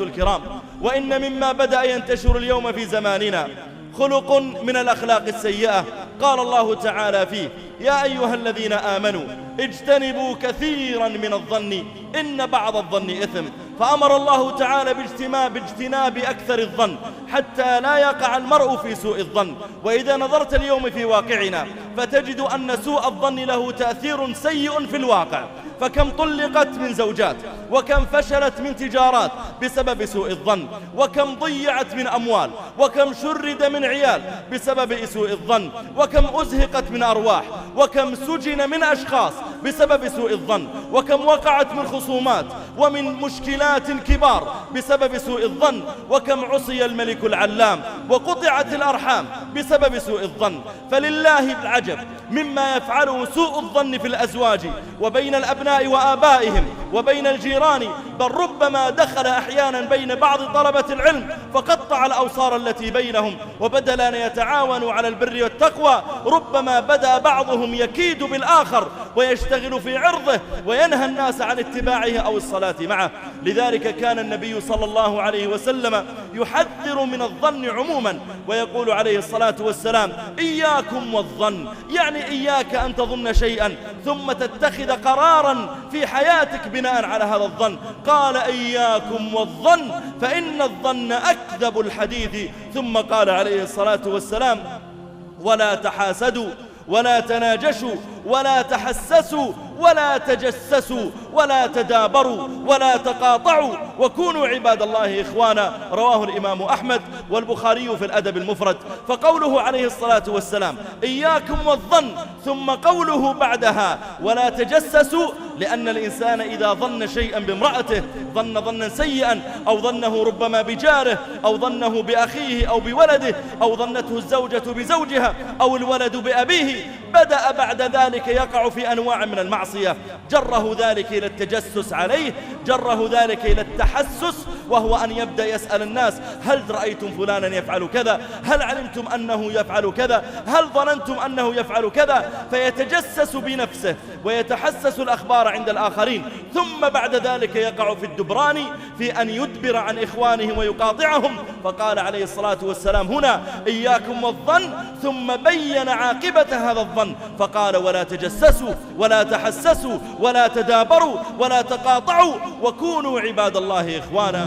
الإخوة الكرام، وإن مما بدأ ينتشر اليوم في زماننا خلق من الأخلاق السيئة. قال الله تعالى فيه: يا أيها الذين آمنوا اجتنبوا كثيرا من الظن إن بعض الظن إثم. فأمر الله تعالى باجتناب أكثر الظن حتى لا يقع المرء في سوء الظن. وإذا نظرت اليوم في واقعنا فتجد أن سوء الظن له تأثير سيء في الواقع. فكم طلقت من زوجات، وكم فشلت من تجارات بسبب سوء الظن، وكم ضيعت من أموال، وكم شرد من عيال بسبب سوء الظن، وكم أزهقت من أرواح، وكم سجن من أشخاص بسبب سوء الظن، وكم وقعت من خصومات ومن مشكلات كبار بسبب سوء الظن، وكم عصي الملك العلام وقطعت الأرحام بسبب سوء الظن. فلله العجب مما يفعله سوء الظن في الأزواج وبين الأبناء وآبائهم وبين الجيران، بل ربما دخل أحيانا بين بعض طلبة العلم فقطع الأوصار التي بينهم، وبدل أن يتعاونوا على البر والتقوى ربما بدأ بعضهم يكيد بالآخر ويشتغل في عرضه وينهى الناس عن اتباعه أو الصلاة معه. لذلك كان النبي صلى الله عليه وسلم يحذر من الظن عموما، ويقول عليه الصلاة والسلام: إياكم والظن، يعني إياك أن تظن شيئا ثم تتخذ قرارا في حياتك بناء على هذا الظن. قال: إياكم والظن فإن الظن أكذب الحديث. ثم قال عليه الصلاة والسلام: ولا تحاسدوا ولا تناجشوا ولا تحسسوا ولا تجسسوا ولا تدابروا ولا تقاطعوا وكونوا عباد الله إخوانا. رواه الإمام أحمد والبخاري في الأدب المفرد. فقوله عليه الصلاة والسلام: إياكم والظن، ثم قوله بعدها: ولا تجسسوا، لأن الإنسان إذا ظن شيئا بامرأته ظن ظنا سيئا، أو ظنه ربما بجاره، أو ظنه بأخيه أو بولده، أو ظنته الزوجة بزوجها، أو الولد بأبيه، بدأ بعد ذلك يقع في أنواع من المعصية، جره ذلك إلى التجسس عليه، جره ذلك إلى التحسس، وهو أن يبدأ يسأل الناس: هل رأيتم فلانا يفعل كذا؟ هل علمتم أنه يفعل كذا؟ هل ظننتم أنه يفعل كذا؟ فيتجسس بنفسه ويتحسس الأخبار عند الآخرين، ثم بعد ذلك يقع في الدبران في أن يدبر عن إخوانه ويقاطعهم. فقال عليه الصلاة والسلام هنا: إياكم والظن، ثم بين عاقبة هذا الظن فقال: ولا تجسسوا ولا تحسسوا ولا تدابروا ولا تقاطعوا وكونوا عباد الله إخوانا.